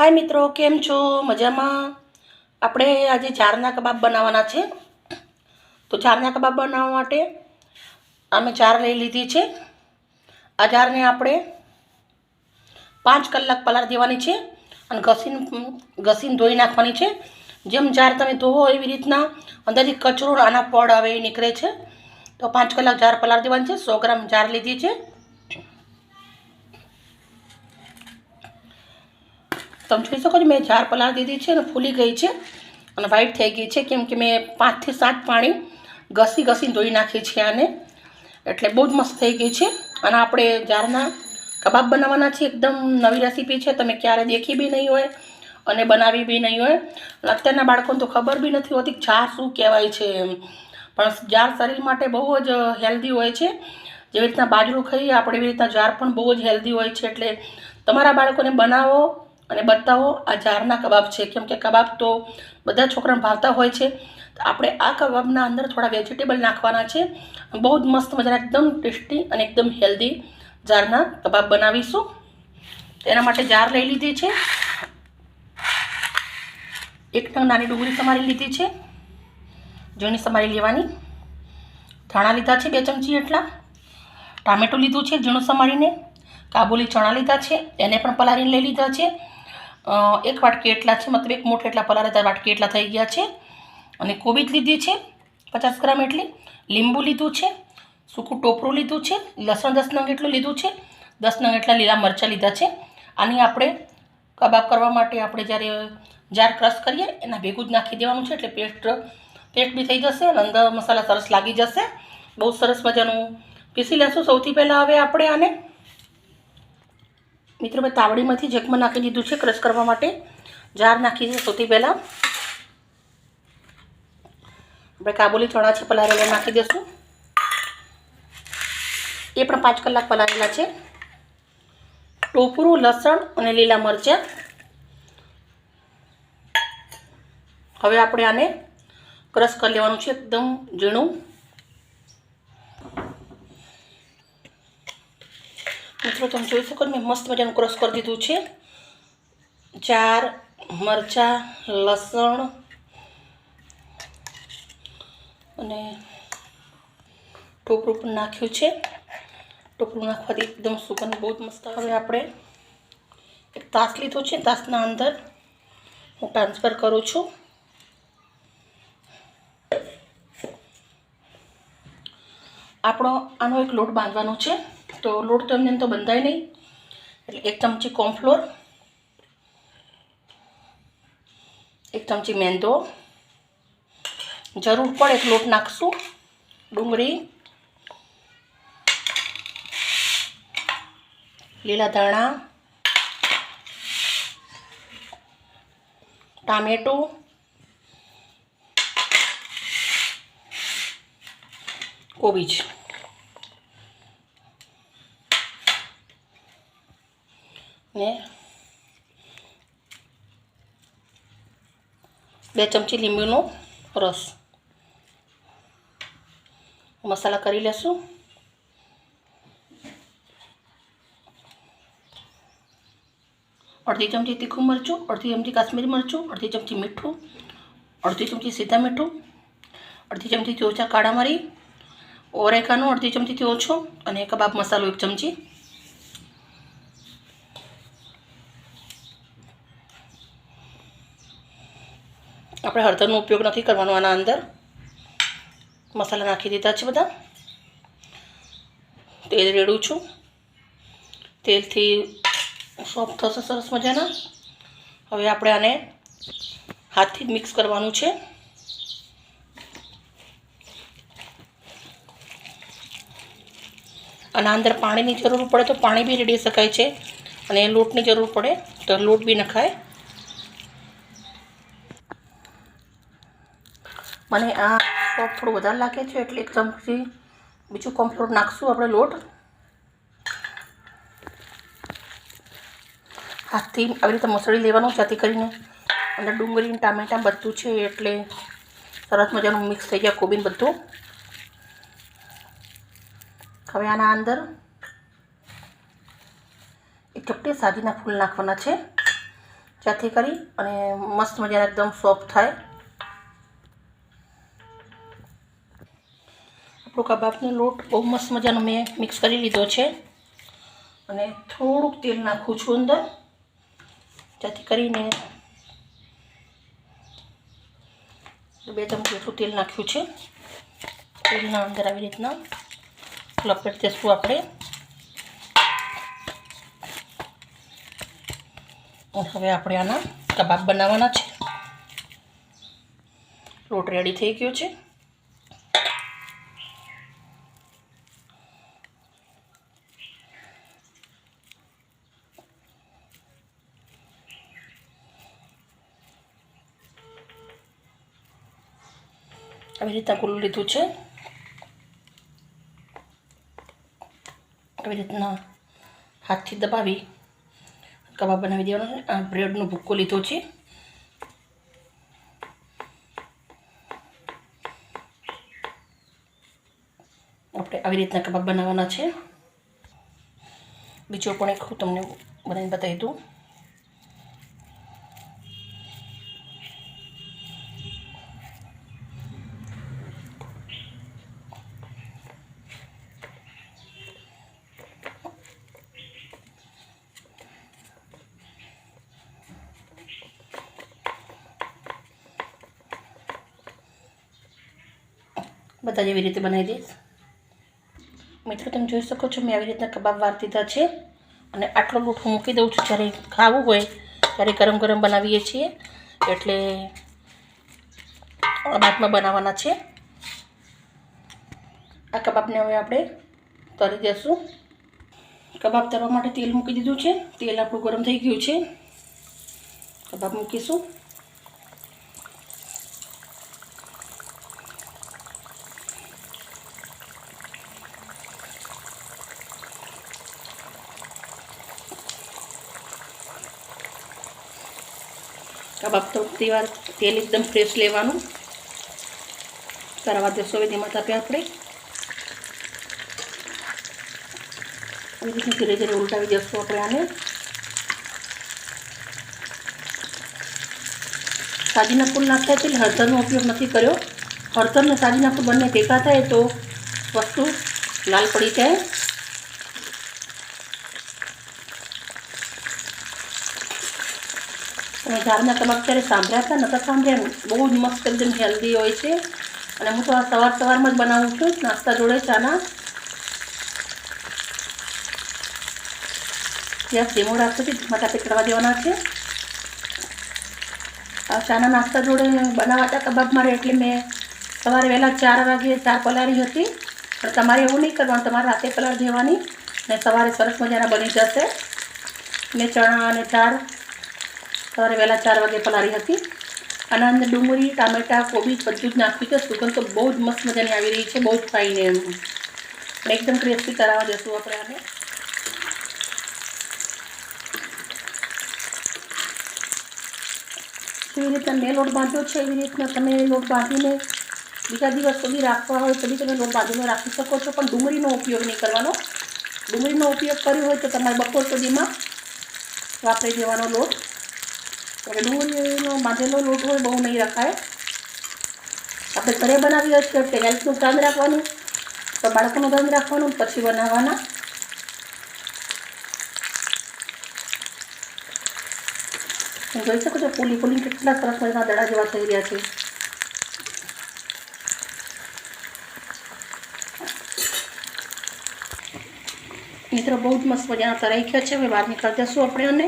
हाय मित्रों, केम छो? मजामां? આપણે આજે જારના કબાબ બનાવવાના છે। તો જારના કબાબ બનાવવા માટે અમે જાર લઈ લીધી છે। આ જારને આપણે 5 કલાક પલાળ દેવાની છે અને ઘસીને ધોઈ નાખવાની છે। જેમ જાર તમે ધોવો એવી રીતના અંદરથી કચરો આના પડ આવે એ નીકળે છે। તો 5 કલાક જાર પલાળ દેવાની છે। 100 ગ્રામ જાર લીધી છે। તમે જોઈ શકો છો મેં જાર પલાળ દીધી છે અને ફૂલી ગઈ છે અને વ્હાઈટ થઈ ગઈ છે, કેમ કે મેં 5 થી 7 પાણી ઘસીને ધોઈ નાખી છે આને, એટલે બહુ જ મસ્ત થઈ ગઈ છે। અને આપણે જારના કબાબ બનાવવાના છે। એકદમ નવી રેસીપી છે, તમે ક્યારે દેખી બી નહીં હોય અને બનાવી બી નહીં હોય। અત્યારના બાળકોને તો ખબર બી નથી હોતી જાર શું કહેવાય છે એમ, પણ જાર શરીર માટે બહુ જ હેલ્ધી હોય છે। જેવી રીતના બાજરું ખાઈએ આપણે એવી રીતના જાર પણ બહુ જ હેલ્ધી હોય છે। એટલે તમારા બાળકોને બનાવો અને બતાવો આ જારના કબાબ છે, કેમ કે કબાબ તો બધા છોકરાને ભાવતા હોય છે। તો આપણે આ કબાબના અંદર થોડા વેજીટેબલ નાખવાના છે। બહુ જ મસ્ત મજાના એકદમ ટેસ્ટી અને એકદમ હેલ્ધી જારના કબાબ બનાવીશું। એના માટે જાર લઈ લીધી છે। એક નંગ નાની ડુંગળી સમારી લીધી છે, ઝીણી સમારી લેવાની। ધાણા લીધા છે 2 ચમચી એટલા। ટામેટું લીધું છે ઝીણું સમારીને। કાબુલી ચણા લીધા છે, એને પણ પલાળીને લઈ લીધા છે। 1 વાટકી એટલા છે, મતલબ 1 મુઠ્ઠી એટલા પલાળેલા વાટકી એટલા થઈ ગયા છે। અને કોબીજ લીધી છે 50 ગ્રામ એટલી। લીંબુ લીધું છે, સૂકું ટોપરું લીધું છે, લસણ 10 નંગ એટલું લીધું છે, 10 નંગ એટલા લીલા મરચાં લીધા છે। આની આપણે કબાબ કરવા માટે આપણે જ્યારે જાર ક્રશ કરીએ એના ભેગું જ નાખી દેવાનું છે, એટલે પેસ્ટ બી થઈ જશે અને અંદર મસાલા સરસ લાગી જશે। બહુ સરસ મજાનું પીસી લેશું। સૌથી પહેલાં હવે આપણે આને મિત્રો મેં તાવડીમાંથી જગમાં નાખી દીધું છે ક્રશ કરવા માટે। જાર નાખી છે સૌથી પહેલાં આપણે કાબુલી ચણા છે પલાળેલા નાખી દઈશું, એ પણ 5 કલાક પલાળેલા છે। ટોપરું, લસણ અને લીલા મરચાં। હવે આપણે આને ક્રશ કરી લેવાનું છે એકદમ ઝીણું। મિત્રો તમે જોઈ શકો મેં મસ્ત મજાનું ક્રશ કરી દીધું છે। જાર, મરચાં, લસણ અને ટોપરું પણ નાખ્યું છે। ટોપરું નાખવાથી એકદમ સુગંધ બહુ જ મસ્ત। હવે આપણે એક તાસ લીધો છે, તાસના અંદર હું ટ્રાન્સફર કરું છું। આનો એક લોટ બાંધવાનો છે, તો લોટ તો એમને તો બંધાય નહીં, એટલે 1 ચમચી કોર્નફ્લોર, 1 ચમચી મેંદો, જરૂર પડે એક લોટ નાખશું, ડુંગળી, લીલા ધાણા, ટામેટું, કોબીજ ને 2 ચમચી લીંબુનો રસ। મસાલા કરી લેશું। અડધી ચમચી તીખું મરચું, અડધી ચમચી કાશ્મીરી મરચું, અડધી ચમચી મીઠું, અડધી ચમચી સીધા મીઠું, અડધી ચમચીથી ઓછા કાળા મરી, ઓરેગાનો અડધી ચમચીથી ઓછો અને કબાબ મસાલો 1 ચમચી। આપણે હળદરનો ઉપયોગ નથી કરવાનો આના અંદર। મસાલા નાખી દીધા છે બધા। તેલ રેડું છું, તેલથી સોફ્ટ થશે સરસ મજાના। હવે આપણે આને હાથથી મિક્સ કરવાનું છે। આના અંદર પાણીની જરૂર પડે તો પાણી બી રેડી શકાય છે, અને લોટની જરૂર પડે તો લોટ બી નખાય। મને આ સોફ્ટ થોડું વધારે લાગે છે, એટલે 1 ચમચી બીજું કોર્નફ્લોર નાખશું આપણે લોટ। હાથથી આવી રીતે મસળી લેવાનું, જેથી કરીને અંદર ડુંગળી, ટામેટાં બધું છે એટલે સરસ મજાનું મિક્સ થઈ જાય કોબીન બધું। હવે આના અંદર 1 ચપટી સાજીના ફૂલ નાખવાના છે, જેથી કરી અને મસ્ત મજાના એકદમ સોફ્ટ થાય. આપણો કબાબનો લોટ બહુ મસ્ત મજાનો મેં મિક્સ કરી લીધો છે અને થોડુંક તેલ નાખું છું અંદર, જેથી કરીને 2 ચમચી જેટલું તેલ નાખ્યું છે. તેલના અંદર આવી રીતના લપેટ દઈશું આપણે. હવે આપણે આના કબાબ બનાવવાના છે. લોટ રેડી થઈ ગયો છે. આવી રીતના ગોળ લીધું છે. આવી રીતના હાથથી દબાવી કબાબ બનાવી દેવાનો છે. આ બ્રેડનો ભૂક્કો લીધો છે. આપણે આવી રીતના કબાબ બનાવવાના છે. બીજો પણ એક હું તમને બનાવીને બતાવી દઉં. બધા જેવી રીતે બનાવી દઈશ. મિત્રો તમે જોઈ શકો છો મેં આવી રીતના કબાબ વાર દીધા છે અને આટલો લોટ હું મૂકી દઉં છું. જ્યારે ખાવું હોય ત્યારે ગરમ ગરમ બનાવીએ છીએ, એટલે બાદમાં બનાવવાના છે. આ કબાબને હવે આપણે તળી દઈશું. કબાબ તળવા માટે તેલ મૂકી દીધું છે. તેલ આપણું ગરમ થઈ ગયું છે. કબાબ મૂકીશું. કબાબ તળતી વાર તેલ એકદમ ફ્રેશ લેવાનું. તળવા દેશો હવે ધીમા તાપે આપણે. આવી રીતના ધીરે ધીરે ઉલટાવી દઈશું આપણે આને. સાજીના ફૂલ નાખતા એટલે હળદરનો ઉપયોગ નથી કર્યો. હળદર અને સાજીના ફૂલ બંને ભેગા થાય તો વસ્તુ લાલ પડી જાય. અને ઝાડના કબાબ ત્યારે સાંભળ્યા હતા, નતા સાંભળ્યા. બહુ જ મસ્ત એકદમ હેલ્ધી હોય છે અને હું તો આ સવારમાં જ બનાવું છું નાસ્તા જોડે ચાના. ગેસ ધીમો રાખતો ધીમા તાપે ચડવા દેવાના છે. આ ચાના નાસ્તા જોડે બનાવાતા કબાબ મારે, એટલે મેં સવારે વહેલા 4 વાગે ચા પલાળી હતી. પણ તમારે એવું નહીં કરવાનું, તમારે રાતે પલાળી દેવાની ને સવારે સરસ મજાના બની જશે. મેં ચણા અને ચાર સવારે વહેલા 4 વાગે પલાળી હતી. આના અંદર ડુંગળી, ટામેટાં, કોબીજ બધું જ નાખ્યું છે. સુગંધ તો બહુ જ મસ્ત મજાની આવી રહી છે, બહુ જ ફાઇન એમ. અને એકદમ ક્રિસ્પી કરાવવા જઈશું આપણે આને. એવી રીતના મેં લોટ બાંધ્યો છે, એવી રીતના તમે લોટ બાંધીને બીજા દિવસ સુધી રાખવા હોય તો બી તમે લોટ બાંધીને રાખી શકો છો. પણ ડુંગળીનો ઉપયોગ નહીં કરવાનો. ડુંગળીનો ઉપયોગ કર્યો હોય તો તમારે બપોર સુધીમાં વાપરી દેવાનો લોટ. એટલે ડુંગળીનો બાંધેલો લોટ હોય બહુ નહીં રખાય. આપણે ઘરે બનાવી હોય છે એટલે હેલ્થનું ધ્યાન રાખવાનું, તો બાળકોનું ધ્યાન રાખવાનું, પછી બનાવવાના. જોઈ શકો છો ફૂલી ફૂલી કેટલા સરસ મજાના દડા જેવા થઈ રહ્યા છે. મિત્રો બહુ જ મસ્ત મજાના તરાઈ ગયા છે. હવે બહાર નીકળી દઈશું આપણે આને.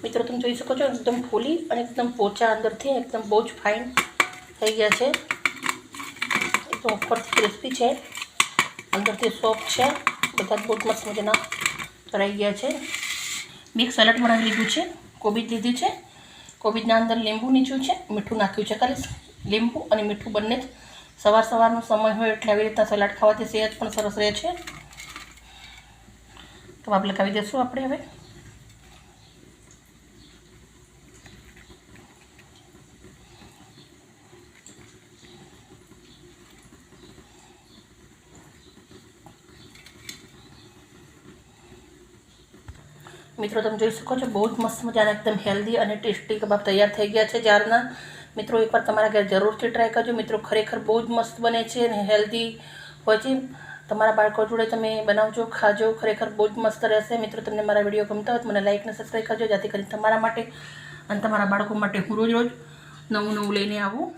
મિત્રો તમે જોઈ શકો છો એકદમ ફૂલી અને એકદમ પોચા અંદરથી એકદમ બહુ જ ફાઇન થઈ ગયા છે. એકદમ ઉપરથી ક્રિસ્પી છે, અંદરથી સોફ્ટ છે. બધા જ બહુ જ મસ્ત મજાના કરાઈ ગયા છે. મિક્સ સલાડ બનાવી લીધું છે, કોબીજ લીધી છે, કોબીજના અંદર લીંબુ નીચું છે, મીઠું નાખ્યું છે, ખાલી લીંબુ અને મીઠું બંને જ. સવારનો સમય હોય એટલે આવી રીતના સલાડ ખાવાથી સેહત પણ સરસ રહે છે. કબાબ લગાવી દઈશું આપણે હવે. મિત્રો તમે જોઈ શકો છો બહુ જ મસ્ત મજાના એકદમ હેલ્ધી અને ટેસ્ટી કબાબ તૈયાર થઈ ગયા છે જારના. મિત્રો એકવાર તમારા ઘરે જરૂરથી ટ્રાય કરજો. મિત્રો ખરેખર બહુ જ મસ્ત બને છે અને હેલ્ધી હોય છે. તમારા બાળકો જોડે તમે બનાવજો, ખાજો, ખરેખર બહુ જ મસ્ત રહેશે. મિત્રો તમને મારા વિડીયો ગમતા હોય તો મને લાઇક અને સબસ્ક્રાઈબ કરજો, જેથી કરીને તમારા માટે અને તમારા બાળકો માટે હું રોજ નવું લઈને આવું.